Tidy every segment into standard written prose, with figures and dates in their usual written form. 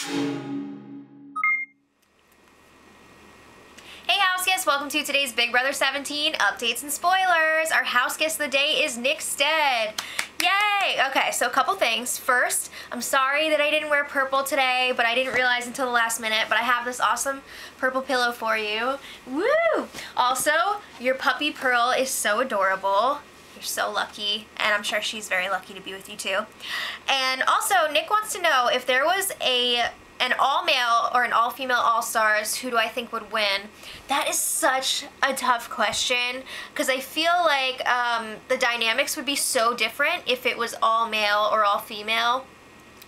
Hey house guests, welcome to today's Big Brother 17 updates and spoilers. Our house guest of the day is Nick Stead. Yay! Okay, so a couple things. First, I'm sorry that I didn't wear purple today, but I didn't realize until the last minute, but I have this awesome purple pillow for you. Woo! Also, your puppy Pearl is so adorable. You're so lucky, and I'm sure she's very lucky to be with you too. And also, Nick wants to know if there was an all-male or an all-female all-stars, who do I think would win? That is such a tough question, because I feel like the dynamics would be so different if it was all-male or all-female.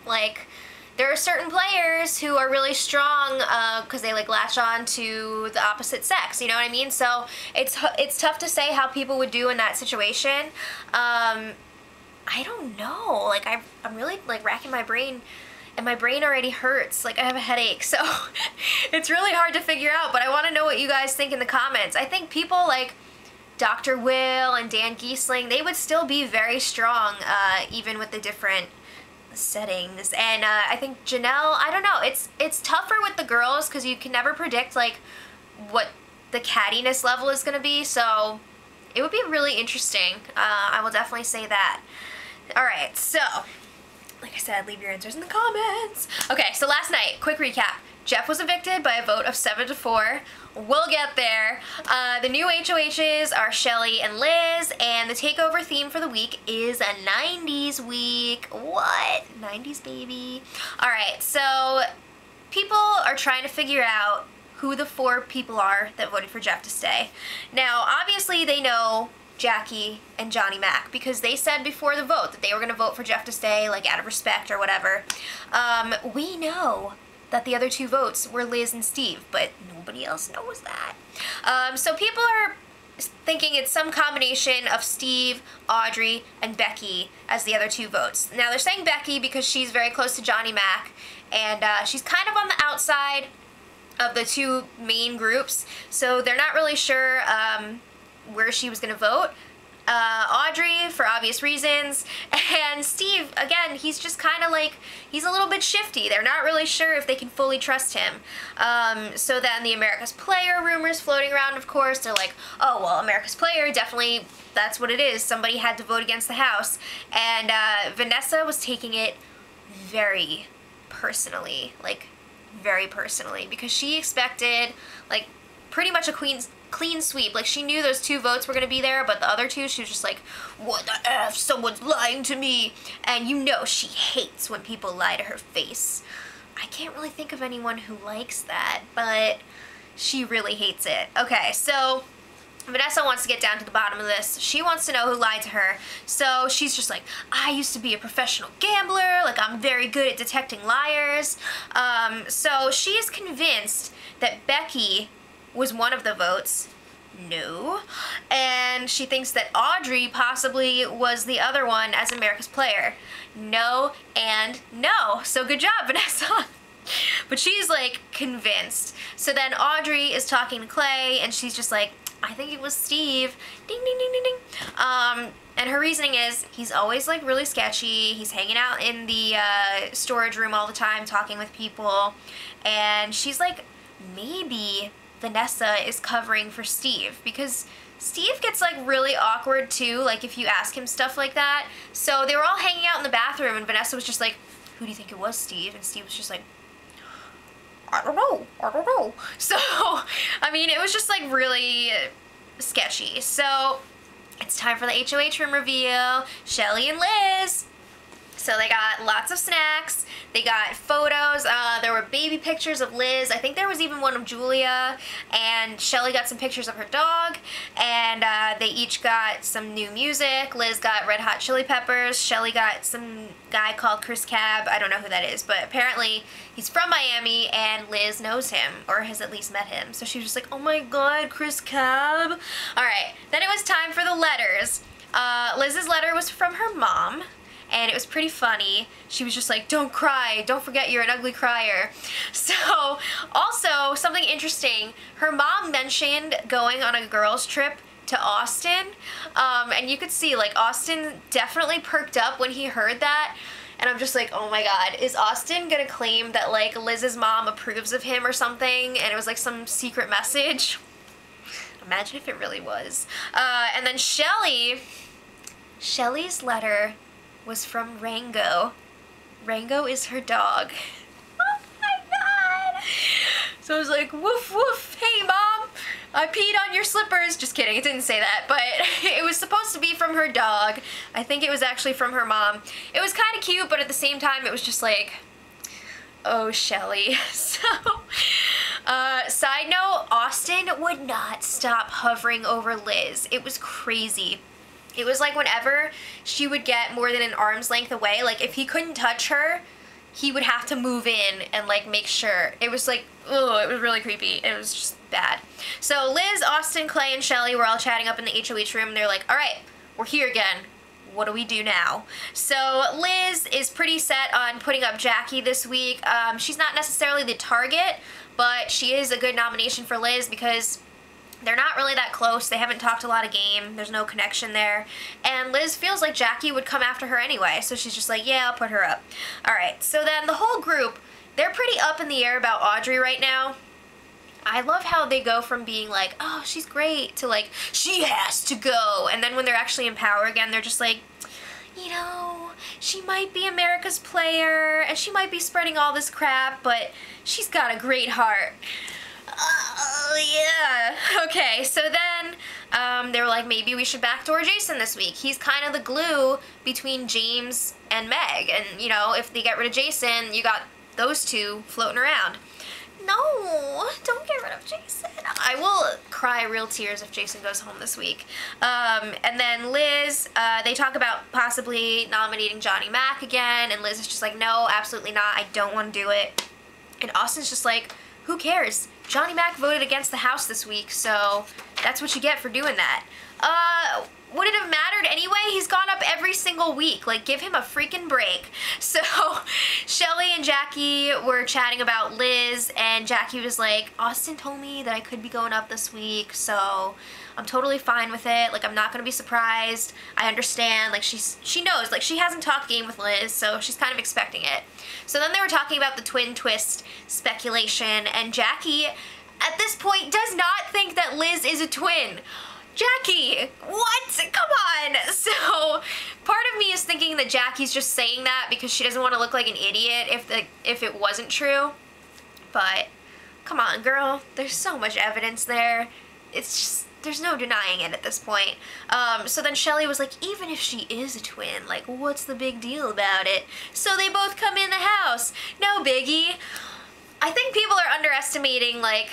Like, there are certain players who are really strong because they like latch on to the opposite sex, you know what I mean? So it's tough to say how people would do in that situation. I don't know. Like, I'm really like racking my brain, and my brain already hurts. Like, I have a headache, so it's really hard to figure out, but I want to know what you guys think in the comments. I think people like Dr. Will and Dan Giesling, they would still be very strong, even with the different settings. And I think Janelle, I don't know, it's tougher with the girls because you can never predict like what the cattiness level is going to be, so it would be really interesting. I will definitely say that. Alright, so like I said, leave your answers in the comments. Okay, so last night, quick recap. Jeff was evicted by a vote of 7-4. We'll get there. The new HOHs are Shelli and Liz, and the takeover theme for the week is a 90s week. What? 90s, baby. Alright, so people are trying to figure out who the 4 people are that voted for Jeff to stay. Now, obviously they know Jackie and Johnny Mac, because they said before the vote that they were going to vote for Jeff to stay, like out of respect or whatever. We know that the other 2 votes were Liz and Steve, but nobody else knows that. So people are thinking it's some combination of Steve, Audrey, and Becky as the other 2 votes. Now they're saying Becky because she's very close to Johnny Mac, and she's kind of on the outside of the 2 main groups, so they're not really sure where she was going to vote. Audrey, for obvious reasons, and Steve, again, he's just kind of like, he's a little bit shifty. They're not really sure if they can fully trust him. So then the America's Player rumors floating around, of course. They're like, oh, well, America's Player, definitely, that's what it is. Somebody had to vote against the House. And Vanessa was taking it very personally, like, very personally, because she expected, like, pretty much a clean sweep. Like, she knew those 2 votes were going to be there, but the other 2, she was just like, what the F, someone's lying to me. And you know she hates when people lie to her face. I can't really think of anyone who likes that, but she really hates it. Okay, so Vanessa wants to get down to the bottom of this. She wants to know who lied to her. So she's just like, I used to be a professional gambler, like I'm very good at detecting liars. So she is convinced that Becky was one of the votes. No. And she thinks that Audrey possibly was the other one as America's Player. No and no. So good job, Vanessa. But she's like convinced. So then Audrey is talking to Clay, and she's just like, I think it was Steve. Ding, ding, ding, ding, ding. And her reasoning is he's always like really sketchy. He's hanging out in the storage room all the time talking with people. And she's like, maybe Vanessa is covering for Steve, because Steve gets like really awkward too, like if you ask him stuff like that. So they were all hanging out in the bathroom, and Vanessa was just like, who do you think it was, Steve? And Steve was just like, I don't know. So, I mean, it was just like really sketchy. So it's time for the HOH room reveal. Shelli and Liz. So they got lots of snacks, they got photos, there were baby pictures of Liz, I think there was even one of Julia, and Shelli got some pictures of her dog, and they each got some new music. Liz got Red Hot Chili Peppers, Shelli got some guy called Chris Cab, I don't know who that is, but apparently he's from Miami, and Liz knows him, or has at least met him, so she was just like, oh my god, Chris Cab. Alright, then it was time for the letters. Liz's letter was from her mom, and it was pretty funny. She was just like, don't cry, don't forget you're an ugly crier. So, also, something interesting, her mom mentioned going on a girls' trip to Austin, and you could see, like, Austin definitely perked up when he heard that, and I'm just like, oh my god, is Austin gonna claim that like Liz's mom approves of him or something, and it was like some secret message? Imagine if it really was. And then Shelli's letter was from Rango. Rango is her dog. Oh my god! So I was like, woof woof, hey mom, I peed on your slippers. Just kidding, it didn't say that, but it was supposed to be from her dog. I think it was actually from her mom. It was kind of cute, but at the same time it was just like, oh, Shelli. So, side note, Austin would not stop hovering over Liz. It was crazy. It was like whenever she would get more than an arm's length away, like if he couldn't touch her, he would have to move in and like make sure. It was like, ugh, it was really creepy. It was just bad. So Liz, Austin, Clay, and Shelli were all chatting up in the HOH room, and they're like, all right, we're here again. What do we do now? So Liz is pretty set on putting up Jackie this week. She's not necessarily the target, but she is a good nomination for Liz because they're not really that close. They haven't talked a lot of game. There's no connection there. And Liz feels like Jackie would come after her anyway, so she's just like, yeah, I'll put her up. Alright, so then the whole group, they're pretty up in the air about Audrey right now. I love how they go from being like, oh, she's great, to like, she has to go. And then when they're actually in power again, they're just like, you know, she might be America's player, and she might be spreading all this crap, but she's got a great heart. Oh, yeah. Okay, so then they were like, maybe we should backdoor Jason this week. He's kind of the glue between James and Meg. And, you know, if they get rid of Jason, you got those two floating around. No, don't get rid of Jason. I will cry real tears if Jason goes home this week. And then Liz, they talk about possibly nominating Johnny Mac again, and Liz is just like, no, absolutely not. I don't want to do it. And Austin's just like, who cares? Johnny Mac voted against the house this week, so that's what you get for doing that. Would it have mattered anyway? He's gone up every single week. Like, give him a freaking break. So, Shelli and Jackie were chatting about Liz, and Jackie was like, Austin told me that I could be going up this week, so I'm totally fine with it. Like, I'm not gonna be surprised. I understand. Like, she knows. Like, she hasn't talked game with Liz, so she's kind of expecting it. So then they were talking about the twin twist speculation, and Jackie, at this point, does not think that Liz is a twin. Jackie, what? Come on. So part of me is thinking that Jackie's just saying that because she doesn't want to look like an idiot if it wasn't true. But come on, girl. There's so much evidence there. It's just, there's no denying it at this point. So then Shelli was like, even if she is a twin, like, what's the big deal about it? So they both come in the house. No biggie. I think people are underestimating, like,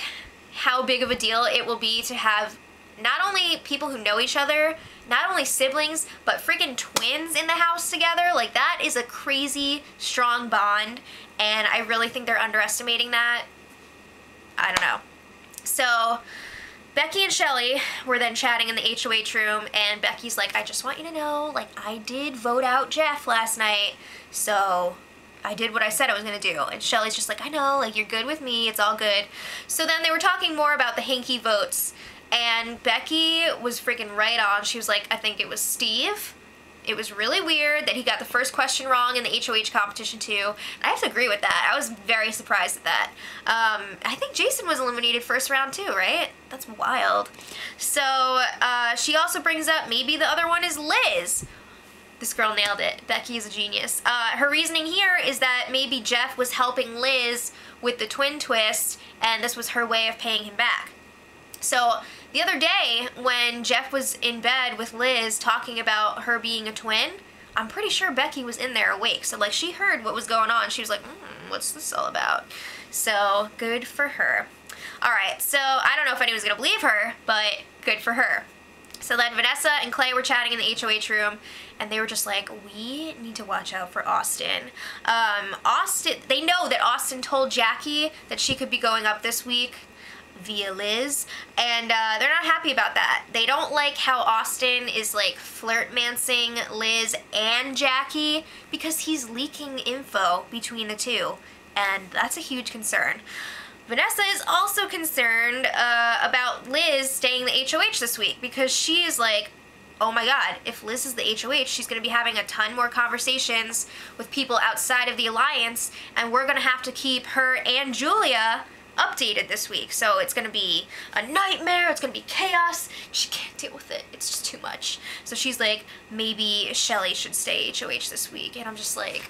how big of a deal it will be to have not only people who know each other, not only siblings, but freaking twins in the house together. Like, that is a crazy strong bond, and I really think they're underestimating that. I don't know. So Becky and Shelli were then chatting in the HOH room, and Becky's like, I just want you to know, like, I did vote out Jeff last night, so I did what I said I was gonna do. And Shelli's just like, I know, like, you're good with me, it's all good. So then they were talking more about the hanky votes, and Becky was freaking right on. She was like, I think it was Steve. It was really weird that he got the first question wrong in the HOH competition too. And I have to agree with that. I was very surprised at that. I think Jason was eliminated first round too, right? That's wild. So she also brings up maybe the other one is Liz. This girl nailed it. Becky is a genius. Her reasoning here is that maybe Jeff was helping Liz with the twin twist, and this was her way of paying him back. So the other day, when Jeff was in bed with Liz talking about her being a twin, I'm pretty sure Becky was in there awake. So, like, she heard what was going on. She was like, what's this all about? So, good for her. Alright, so I don't know if anyone's going to believe her, but good for her. So then Vanessa and Clay were chatting in the HOH room, and they were just like, we need to watch out for Austin. They know that Austin told Jackie that she could be going up this week via Liz, and they're not happy about that. They don't like how Austin is like flirt-mancing Liz and Jackie because he's leaking info between the two, and that's a huge concern. Vanessa is also concerned about Liz staying in the HOH this week because she is like, oh my god, if Liz is the HOH, she's going to be having a ton more conversations with people outside of the Alliance, and we're going to have to keep her and Julia updated this week. So it's going to be a nightmare. It's going to be chaos. She can't deal with it. It's just too much. So she's like, maybe Shelli should stay HOH this week. And I'm just like,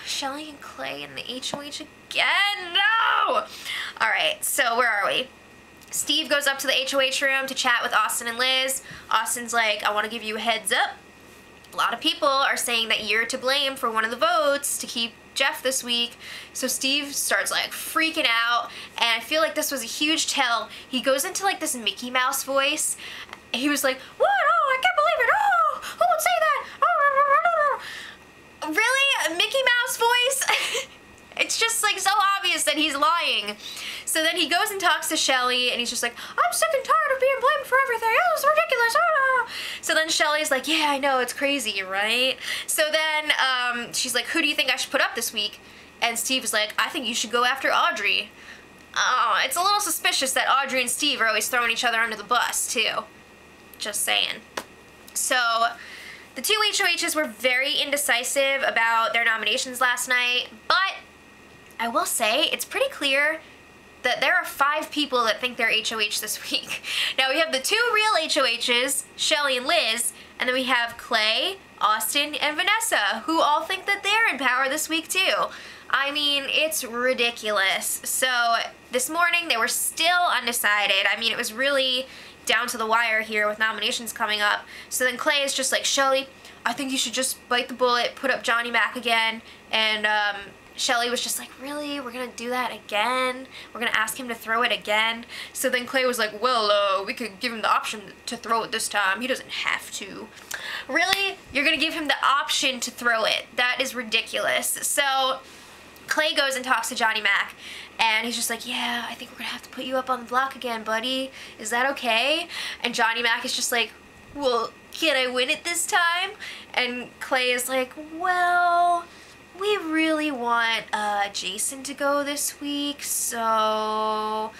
Shelli and Clay in the HOH again? No! Alright, so where are we? Steve goes up to the HOH room to chat with Austin and Liz. Austin's like, I want to give you a heads up. A lot of people are saying that you're to blame for one of the votes to keep Jeff this week. So Steve starts like freaking out, and I feel like this was a huge tell. He goes into like this Mickey Mouse voice. He was like, what? Oh, I can't believe it. Oh, who would say that? Oh, really? A Mickey Mouse voice? It's just like so obvious that he's lying. So then he goes and talks to Shelli, and he's just like, I'm sick and tired of being blamed for everything. Oh, it's ridiculous. Oh. So then Shelli's like, yeah, I know, it's crazy, right? So then she's like, who do you think I should put up this week? And Steve is like, I think you should go after Audrey. Oh, it's a little suspicious that Audrey and Steve are always throwing each other under the bus, too. Just saying. So the two HOHs were very indecisive about their nominations last night, but I will say it's pretty clear that there are 5 people that think they're HOH this week. Now we have the 2 real HOHs, Shelli and Liz, and then we have Clay, Austin, and Vanessa, who all think that they're in power this week too. I mean, it's ridiculous. So this morning they were still undecided. I mean, it was really down to the wire here with nominations coming up. So then Clay is just like, Shelli, I think you should just bite the bullet, put up Johnny Mac again, and Shelli was just like, really? We're gonna do that again? We're gonna ask him to throw it again? So then Clay was like, well, we could give him the option to throw it this time. He doesn't have to. Really? You're gonna give him the option to throw it? That is ridiculous. So Clay goes and talks to Johnny Mac, and he's just like, yeah, I think we're gonna have to put you up on the block again, buddy. Is that okay? And Johnny Mac is just like, well, can I win it this time? And Clay is like, well, we really want Jason to go this week, so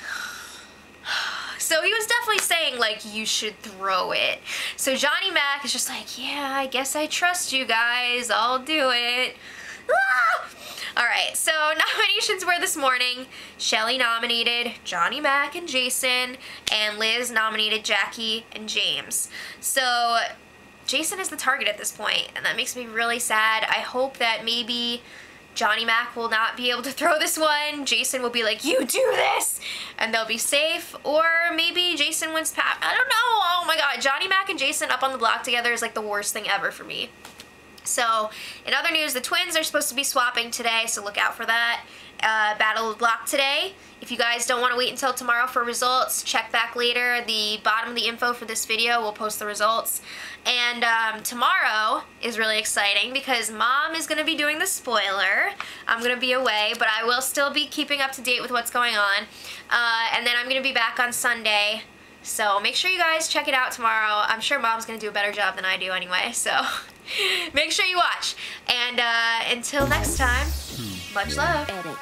he was definitely saying, like, you should throw it. So Johnny Mac is just like, yeah, I guess I trust you guys. I'll do it. Ah! Alright, so nominations were this morning. Shelli nominated Johnny Mac and Jason, and Liz nominated Jackie and James. So Jason is the target at this point, and that makes me really sad. I hope that maybe Johnny Mac will not be able to throw this one. Jason will be like, you do this! And they'll be safe. Or maybe Jason wins past. I don't know. Oh my god. Johnny Mac and Jason up on the block together is like the worst thing ever for me. So, in other news, the twins are supposed to be swapping today, so look out for that. Battle of the Block today. If you guys don't want to wait until tomorrow for results, check back later. The bottom of the info for this video will post the results. And tomorrow is really exciting because Mom is going to be doing the spoiler. I'm going to be away, but I will still be keeping up to date with what's going on. And then I'm going to be back on Sunday. So make sure you guys check it out tomorrow. I'm sure Mom's going to do a better job than I do anyway, so make sure you watch. And until next time, much love. Edit.